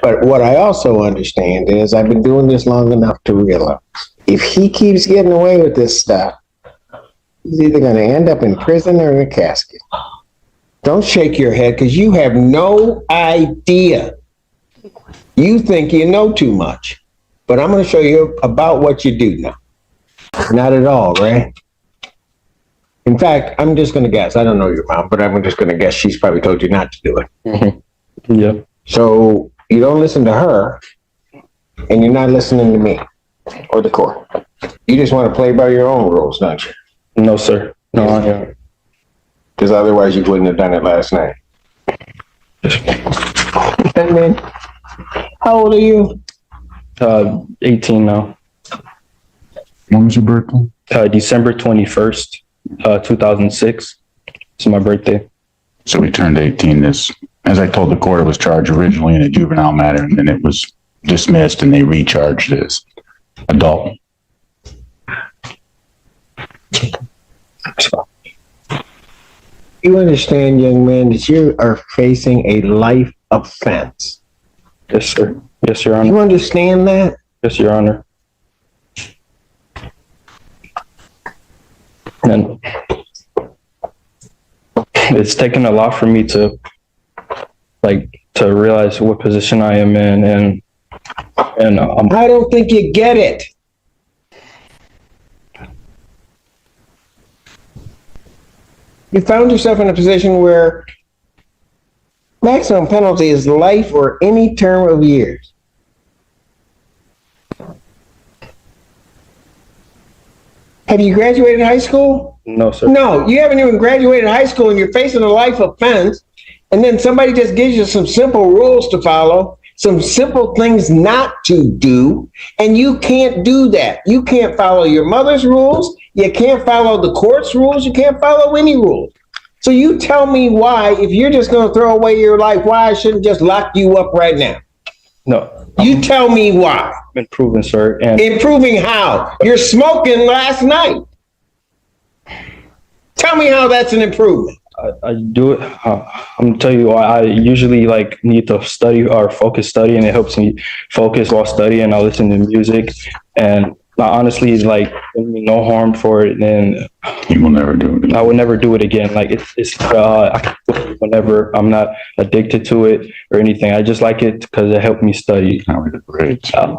But what I also understand is I've been doing this long enough to realize if he keeps getting away with this stuff, he's either going to end up in prison or in a casket. Don't shake your head because you have no idea. You think you know too much, but I'm going to show you about what you do know. Not at all, right? In fact, I'm just going to guess. I don't know your mom, but I'm just going to guess she's probably told you not to do it. Mm-hmm. Yeah. So you don't listen to her, and you're not listening to me or the court. You just want to play by your own rules, don't you? No, sir. No, I don't. Because otherwise you wouldn't have done it last night. And then, how old are you? 18 now. When was your birthday? December 21st, 2006. It's my birthday. So we turned 18 this, as I told the court, it was charged originally in a juvenile matter, and then it was dismissed and they recharged as adult. You understand, young man, that you are facing a life offense. Yes, sir. Yes, Your Honor. You understand that? Yes, Your Honor. And it's taken a lot for me to realize what position I am in, and I don't think you get it. You found yourself in a position where maximum penalty is life or any term of years. Have you graduated high school? No, sir. No, you haven't even graduated high school and you're facing a life offense, and then somebody just gives you some simple rules to follow, some simple things not to do, and you can't do that. You can't follow your mother's rules, you can't follow the court's rules, you can't follow any rules. So you tell me why, if you're just going to throw away your life, why I shouldn't just lock you up right now? No. You tell me why. Improving, sir. And Improving how? You're smoking last night. Tell me how that's an improvement. I do it. I'm gonna tell you why. I usually need to study or focus study, and it helps me focus while studying. I listen to music, and honestly, no harm for it. And You will never do it. I would never do it again. I can do it whenever. I'm not addicted to it or anything. I just like it because it helped me study. How are the grades? I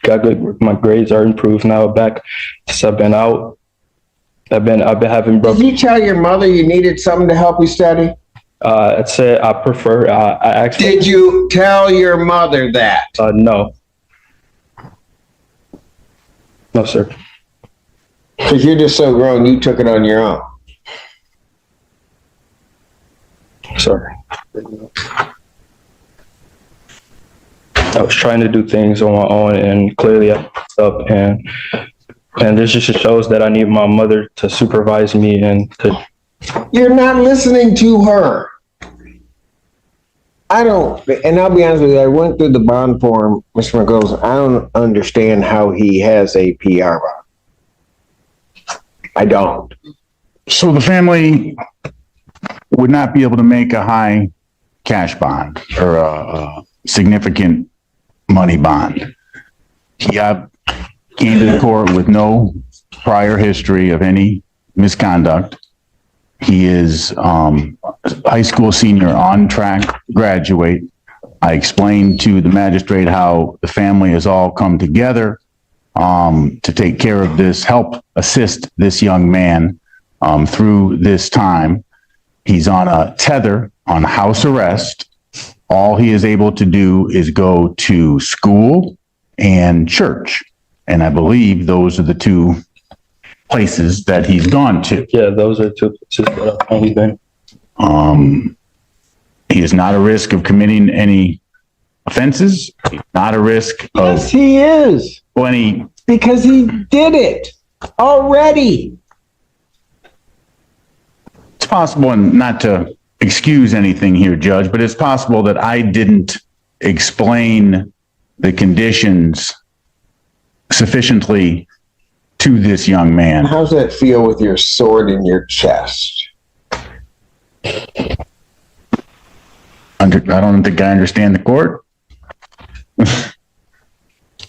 got good. My grades are improved now. Back since I've been out. I've been having. Did you tell your mother you needed something to help you study? I said I prefer. I actually. Did you tell your mother that? No. No, sir. Because you're just so grown, you took it on your own. Sorry. I was trying to do things on my own, and clearly I messed up, and this just shows that I need my mother to supervise me and to. You're not listening to her. I don't, and I'll be honest with you, I went through the bond form, Mr. McGoes. I don't understand how he has a PR bond. I don't. So the family would not be able to make a high cash bond or a significant money bond. He came to the court with no prior history of any misconduct. He is high school senior, on track to graduate. I explained to the magistrate how the family has all come together to take care of this, help assist this young man through this time. He's on a tether, on house arrest. All he is able to do is go to school and church. And I believe those are the two places that he's gone to. Yeah, those are two places that I've only been. He is not a risk of committing any offenses. He's not a risk of Yes, he is. any. Because he did it already. It's possible, and not to excuse anything here, Judge, but it's possible that I didn't explain the conditions sufficiently to this young man. How's that feel with your sword in your chest? A I don't think I understand the court.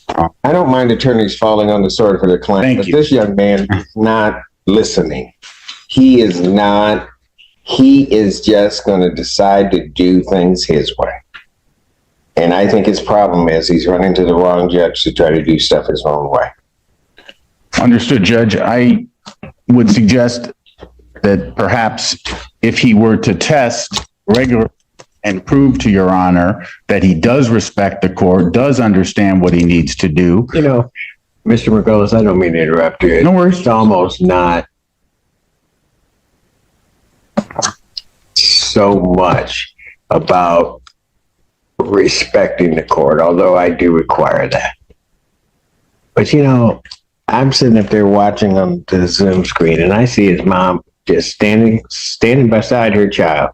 I don't mind attorneys falling on the sword for their client, Thank but you. this young man is not listening. He is not. He is just going to decide to do things his way. And I think his problem is he's running to the wrong judge to try to do stuff his own way. Understood, Judge. I would suggest that perhaps if he were to test regularly and prove to Your Honor that he does respect the court, does understand what he needs to do. You know, Mr. McCullough, I don't mean to interrupt you. No worries. It's almost not so much about respecting the court, although I do require that. But you know, I'm sitting up there watching on the Zoom screen, and I see his mom just standing beside her child.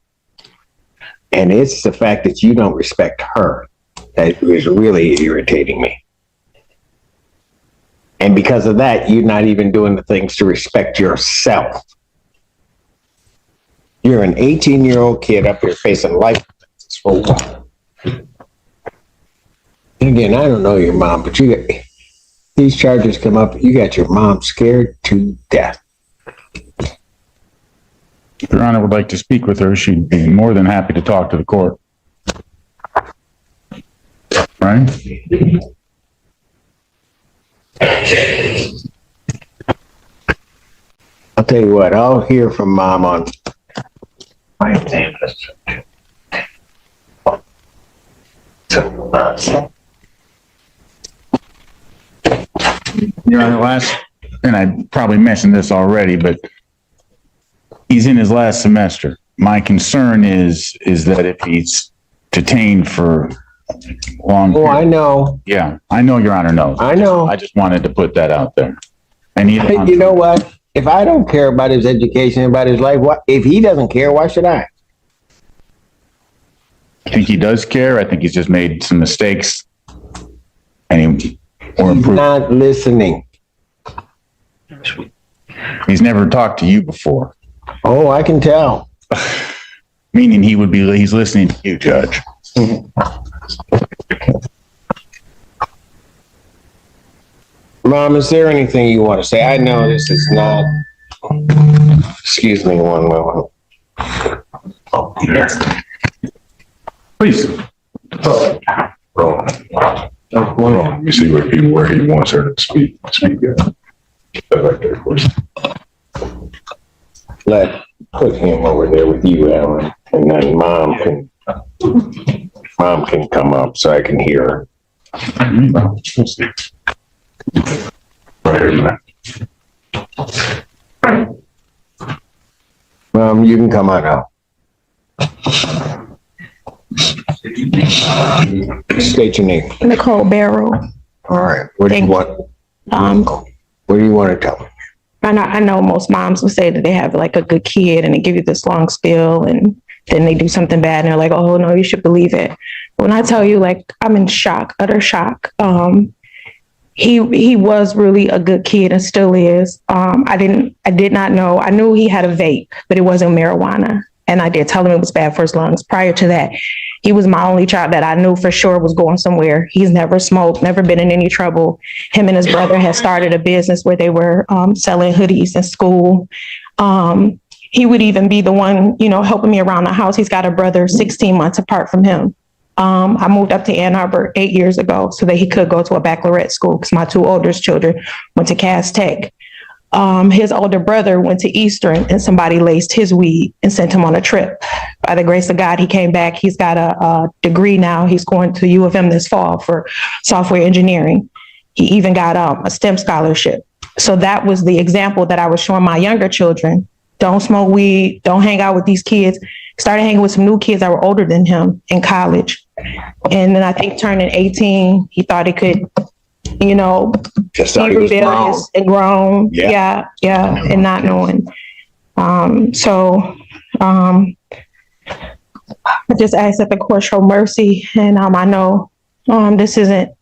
And it's the fact that you don't respect her that is really irritating me. And because of that, you're not even doing the things to respect yourself. You're an 18-year-old kid up here facing life sentences for what? And again, I don't know your mom, but these charges come up, you got your mom scared to death. If Your Honor would like to speak with her, she'd be more than happy to talk to the court. Right? I'll tell you what, I'll hear from mom on my exam. Your Honor, and I probably mentioned this already, but he's in his last semester. My concern is that if he's detained for long. Oh, I know. Yeah, I know Your Honor knows. I know. I just wanted to put that out there. And You know what? If I don't care about his education, about his life, if he doesn't care, why should I? I think he does care. I think he's just made some mistakes. And He's not listening. He's never talked to you before. Oh, I can tell. Meaning he's listening to you, Judge. Mom, is there anything you want to say? I know this is not. Excuse me one moment. Oh, yes. Please. Let me see where he wants her to speak. Right there, of course. Put him over there with you, Alan, and then mom can come up so I can hear her. Right here, man. Mom, you can come on out. State your name. Nicole Barrow. All right. What do you want? What do you want to tell me? I know most moms will say that they have like a good kid and they give you this long spiel and then they do something bad and they're like, oh no, you should believe it. When I tell you, like, I'm in shock, utter shock. He was really a good kid and still is. I did not know. I knew he had a vape, but it wasn't marijuana. And I did tell him it was bad for his lungs. Prior to that, he was my only child that I knew for sure was going somewhere. He's never smoked, never been in any trouble. Him and his brother had started a business where they were selling hoodies in school. He would even be the one, helping me around the house. He's got a brother 16 months apart from him. I moved up to Ann Arbor 8 years ago so that he could go to a baccalaureate school because my two oldest children went to Cass Tech. His older brother went to Eastern and somebody laced his weed and sent him on a trip. By the grace of God, he came back. He's got a degree now. He's going to U of M this fall for software engineering. He even got a STEM scholarship. So that was the example that I was showing my younger children. Don't smoke weed. Don't hang out with these kids. Started hanging with some new kids that were older than him in college. And then I think turning 18, he thought he could, Just thought he was grown. and grown. Yeah. And not knowing. I just ask that the court show mercy. And I know this isn't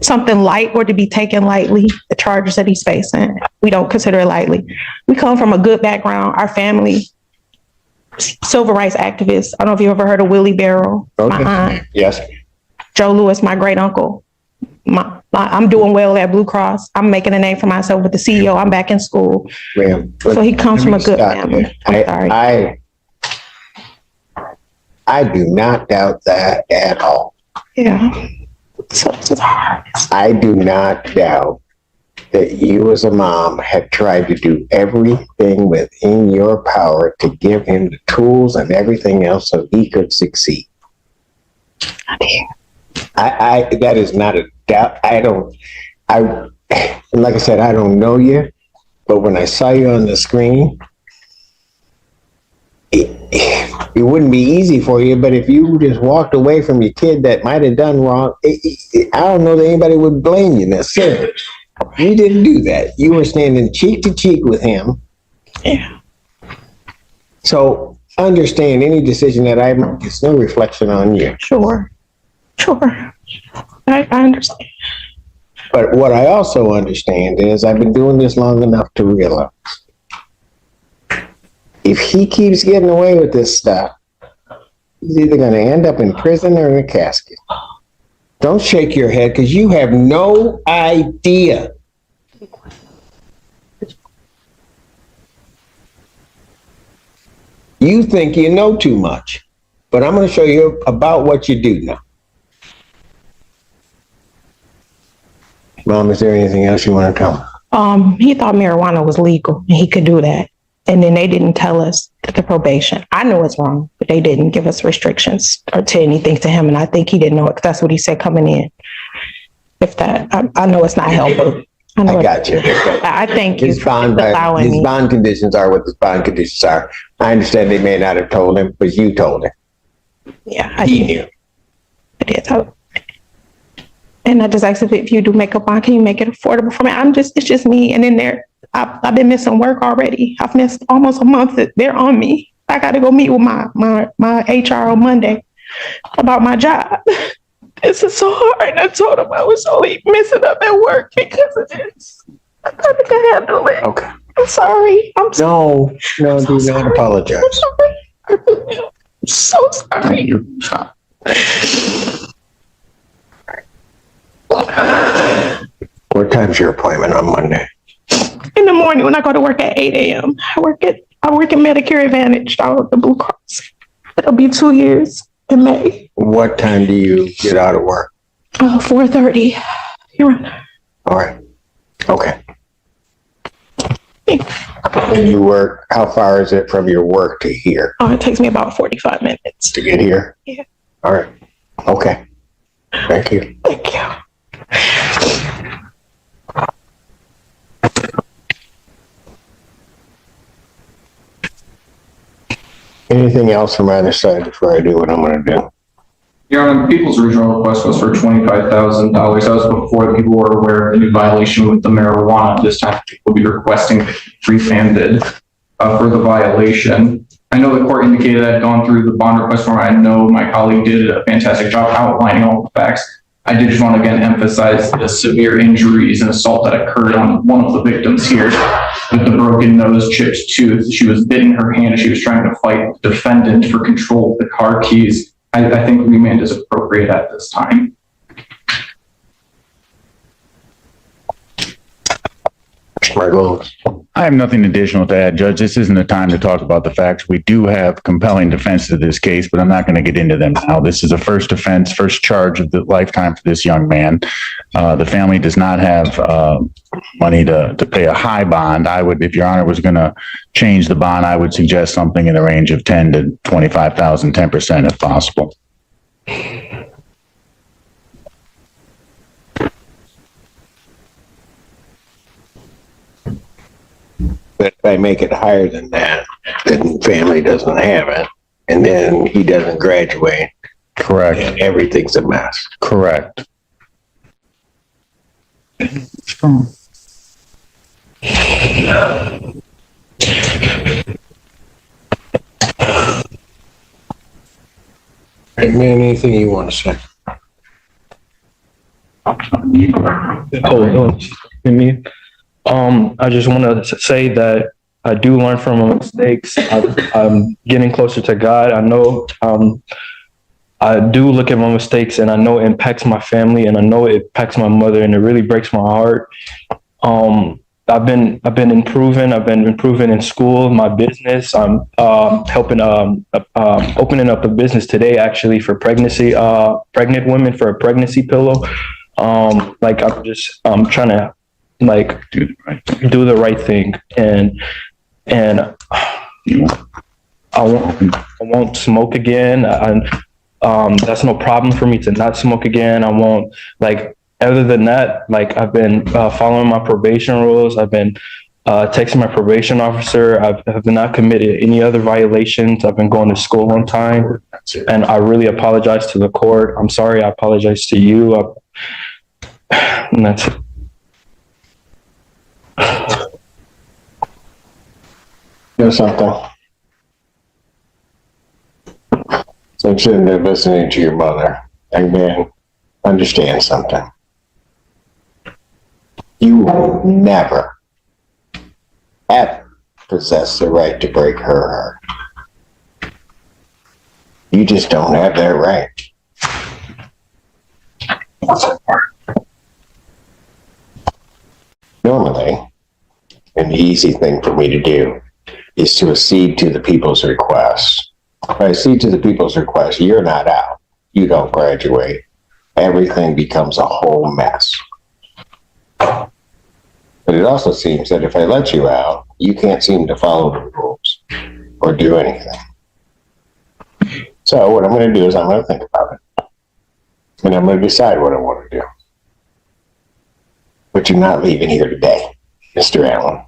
something light or to be taken lightly, the charges that he's facing. We don't consider it lightly. We come from a good background. Our family civil rights activist. I don't know if you ever heard of Willie Barrow. My aunt, Yes. Joe Lewis, my great uncle. I'm doing well at Blue Cross. I'm making a name for myself with the CEO. I'm back in school. Ma'am. So he comes from a good family. I'm sorry. I do not doubt that at all. Yeah. So it's hard. I do not doubt that you as a mom have tried to do everything within your power to give him the tools and everything else so he could succeed. That is not a doubt. And like I said, I don't know you, but when I saw you on the screen, it wouldn't be easy for you, but if you just walked away from your kid that might have done wrong, I don't know that anybody would blame you necessarily. You didn't do that. You were standing cheek to cheek with him. Yeah. So understand any decision that I make, it's no reflection on you. Sure. I understand. But what I also understand is I've been doing this long enough to realize if he keeps getting away with this stuff, he's either going to end up in prison or in a casket. Don't shake your head because you have no idea. You think you know too much, but I'm going to show you about what you do know. Mom, is there anything else you want to tell me? He thought marijuana was legal and he could do that. And then they didn't tell us that the probation. I know it's wrong, but they didn't give us restrictions or say anything to him. And I think he didn't know it because that's what he said coming in. If that, I know it's not helpful. I got you. I thank you His for allowing his me. bond conditions are what his bond conditions are. I understand they may not have told him, but you told him. Yeah, I He did. knew. I did. And I just asked if you do make a bond, can you make it affordable for me? It's just me. And then I've been missing work already. I've missed almost a month. They're on me. I got to go meet with my HR on Monday about my job. This is so hard. And I told him I was only messing up at work because of this. I thought I could handle it. Okay. I'm sorry. No, do not apologize. I'm so sorry. What time's your appointment on Monday? In the morning when I go to work at 8 a.m. I work in Medicare Advantage down at the Blue Cross. It'll be 2 years in May. What time do you get out of work? 4:30. You're right. All right. Okay. And you work, how far is it from your work to here? It takes me about 45 minutes. To get here? Yeah. All right. Okay. Thank you. Thank you. Anything else from either side before I do what I'm going to do? Your Honor, the people's original request was for $25,000. That was before the people were aware of the new violation with the marijuana. This time, people will be requesting refunded for the violation. I know the court indicated I'd gone through the bond request form. I know my colleague did a fantastic job outlining all the facts. I did just want to again emphasize the severe injuries and assault that occurred on one of the victims here with the broken nose, chipped tooth. She was bitten her hand as she was trying to fight the defendant for control of the car keys. I think remand is appropriate at this time. I have nothing additional to add, Judge. This isn't the time to talk about the facts. We do have compelling defense to this case, but I'm not going to get into them now. This is a first offense, first charge of the lifetime for this young man. The family does not have money to pay a high bond. I would, if Your Honor was going to change the bond, I would suggest something in the range of $10,000 to $25,000, 10% if possible. But if I make it higher than that, then family doesn't have it, and then he doesn't graduate. Correct. And everything's a mess. Correct. Hey, man, anything you want to say? Hold on. I just want to say that I do learn from my mistakes. I'm getting closer to God. I know I do look at my mistakes, and I know it impacts my family, and I know it impacts my mother, and it really breaks my heart. I've been improving. I've been improving in school, my business. I'm helping opening up a business today, actually, for pregnant women, for a pregnancy pillow. Like I'm trying to like do the right thing, and I won't smoke again. That's no problem for me to not smoke again. I won't, like, other than that, like, I've been following my probation rules. I've been texting my probation officer. I have not committed any other violations. I've been going to school on time, and I really apologize to the court. I'm sorry. I apologize to you. And that's it. Here's something. So I'm sitting there listening to your mother. And man, understand something. You will never, ever possess the right to break her heart. You just don't have that right. Normally, an easy thing for me to do is to accede to the people's request. If I accede to the people's request, you're not out. You don't graduate. Everything becomes a whole mess. But it also seems that if I let you out, you can't seem to follow the rules or do anything. So what I'm going to do is I'm going to think about it. And I'm going to decide what I want to do. But you're not leaving here today, Mr. Allen.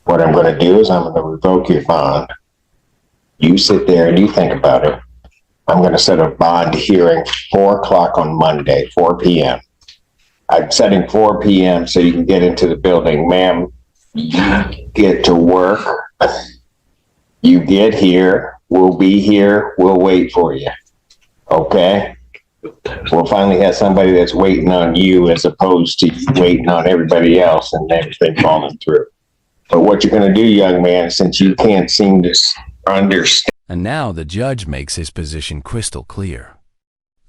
What I'm going to do is I'm going to revoke your bond. You sit there and you think about it. I'm going to set a bond hearing 4:00 on Monday, 4 p.m. I'm setting 4 p.m. so you can get into the building. Ma'am, you get to work. You get here. We'll be here. We'll wait for you. Okay? We'll finally have somebody that's waiting on you as opposed to you waiting on everybody else and everything falling through. But what you're going to do, young man, since you can't seem to understand. And now the judge makes his position crystal clear.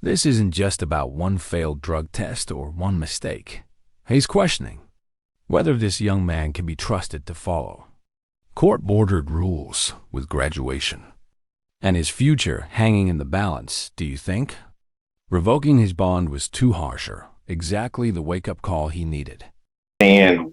This isn't just about one failed drug test or one mistake. He's questioning whether this young man can be trusted to follow court-ordered rules with graduation. And his future hanging in the balance, do you think? Revoking his bond was too harsher, exactly the wake-up call he needed. And